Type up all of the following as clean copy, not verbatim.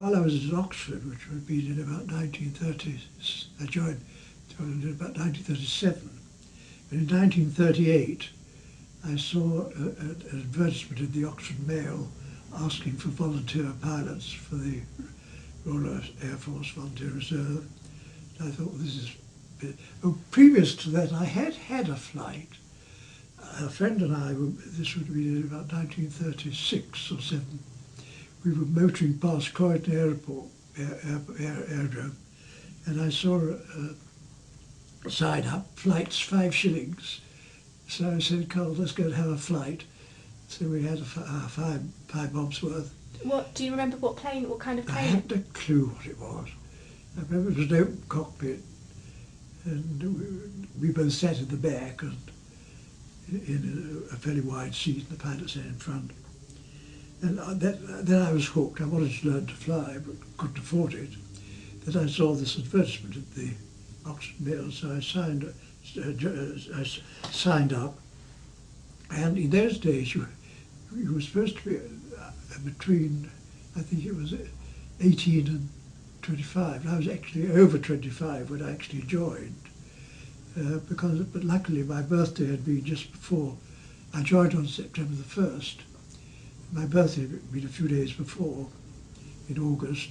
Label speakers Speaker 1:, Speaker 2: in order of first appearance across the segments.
Speaker 1: While I was at Oxford, which would have been in about 1930, I joined in about 1937. But in 1938, I saw an advertisement in the Oxford Mail asking for volunteer pilots for the Royal Air Force Volunteer Reserve. And I thought, well, this is a bit... Oh, previous to that, I had had a flight. A friend and I, this would have been in about 1936 or 7, we were motoring past Croydon Aerodrome, and I saw a sign up, flights 5 shillings. So I said, Carl, let's go and have a flight. So we had five bobs worth.
Speaker 2: What, do you remember what kind of plane?
Speaker 1: I hadn't a clue what it was. I remember it was an open cockpit, and we both sat in the back and in a fairly wide seat, and the pilot sat in front. And then I was hooked. I wanted to learn to fly, but couldn't afford it. Then I saw this advertisement at the Oxford Mail, so I signed up. And in those days, you were supposed to be between, I think it was 18 and 25. And I was actually over 25 when I actually joined, but luckily my birthday had been just before. I joined on September the 1st. My birthday had been a few days before, in August,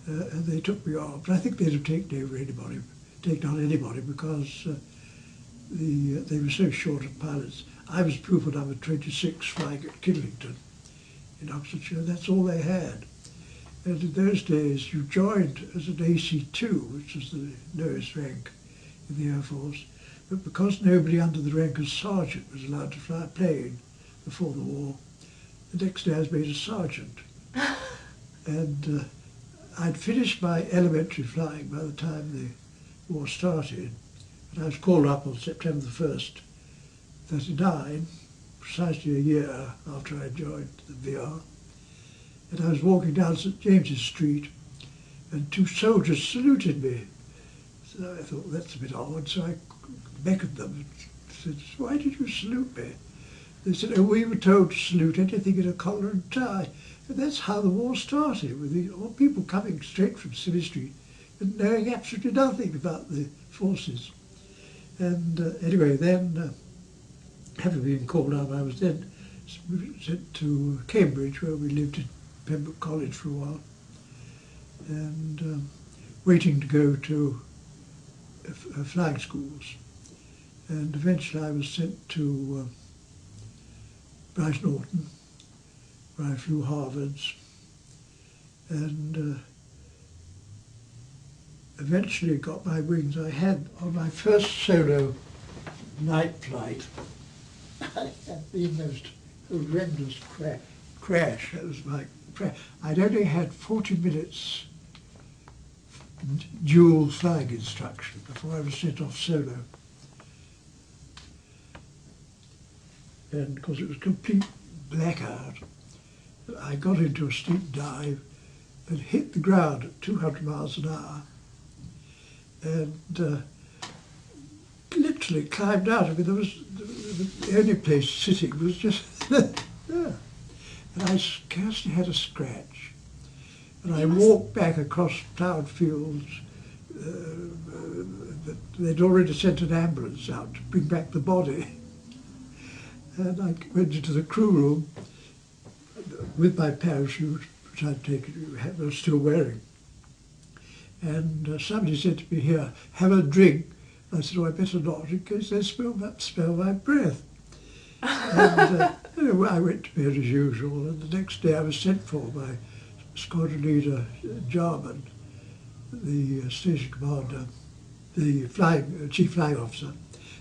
Speaker 1: and they took me on. But I think they'd have taken on anybody because they were so short of pilots. I was pupil number 26 flying at Kidlington in Oxfordshire. That's all they had. And in those days, you joined as an AC2, which was the lowest rank in the Air Force. But because nobody under the rank of sergeant was allowed to fly a plane before the war, the next day I was made a sergeant. And I'd finished my elementary flying by the time the war started. And I was called up on September the 1st, 39, precisely a year after I joined the VR. And I was walking down St James's Street, and 2 soldiers saluted me. So I thought, that's a bit odd, so I beckoned them and said, why did you salute me? They said, oh, we were told to salute anything in a collar and tie. And that's how the war started, with all people coming straight from City Street and knowing absolutely nothing about the forces. And anyway, then, having been called up, I was then sent to Cambridge, where we lived in Pembroke College for a while, and waiting to go to flying schools. And eventually I was sent to Bryce Norton, where I flew Harvards, and eventually got my wings. I had, on my first solo night flight, I had the most horrendous crash. That was my crash. I'd only had 40 minutes dual flying instruction before I was sent off solo. And because it was complete blackout, I got into a steep dive and hit the ground at 200 miles an hour and literally climbed out. I mean, there was the only place sitting was just there. And I scarcely had a scratch. And I walked back across ploughed fields. They'd already sent an ambulance out to bring back the body. And I went into the crew room with my parachute, which I'd taken, I was still wearing. And somebody said to me, here, have a drink. I said, oh, I better not, in case they smell my breath. And anyway, I went to bed as usual, and the next day I was sent for by Squadron leader Jarman, the station commander, the chief flying officer,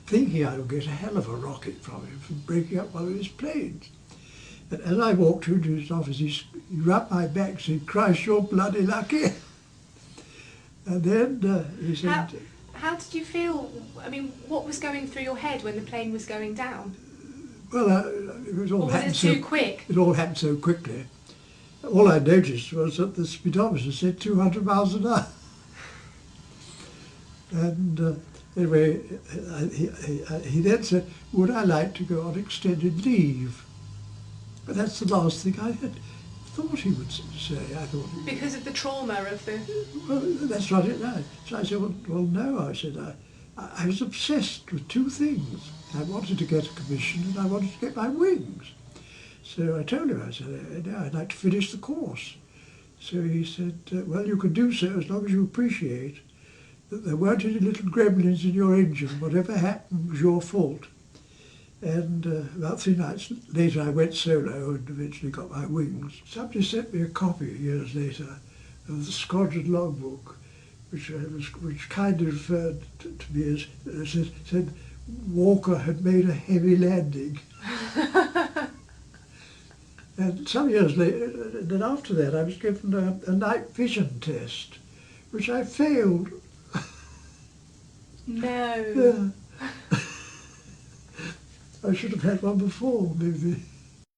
Speaker 1: thinking I would get a hell of a rocket from him for breaking up one of his planes. And as I walked into his office, he rubbed my back and said, Christ, you're bloody lucky. And then he said...
Speaker 2: How did you feel? I mean, what was going through your head when the plane was going down?
Speaker 1: Well, it was all happened
Speaker 2: too quick?
Speaker 1: It all happened so quickly. All I noticed was that the speedometer said 200 miles an hour. And anyway, he then said, would I like to go on extended leave? But that's the last thing I had thought he would say. I thought
Speaker 2: Because of the trauma of the...
Speaker 1: well, that's right. So I said, well, no. I said, I was obsessed with two things. I wanted to get a commission and I wanted to get my wings. So I told him, I said, I'd like to finish the course. So he said, well, you can do so as long as you appreciate that there weren't any little gremlins in your engine. Whatever happened was your fault. And about 3 nights later, I went solo and eventually got my wings. Somebody sent me a copy years later of the Squadron logbook, which kindly referred to me as, said Walker had made a heavy landing. And some years later, then after that, I was given a night vision test, which I failed.
Speaker 2: No.
Speaker 1: Yeah. I should have had one before, maybe.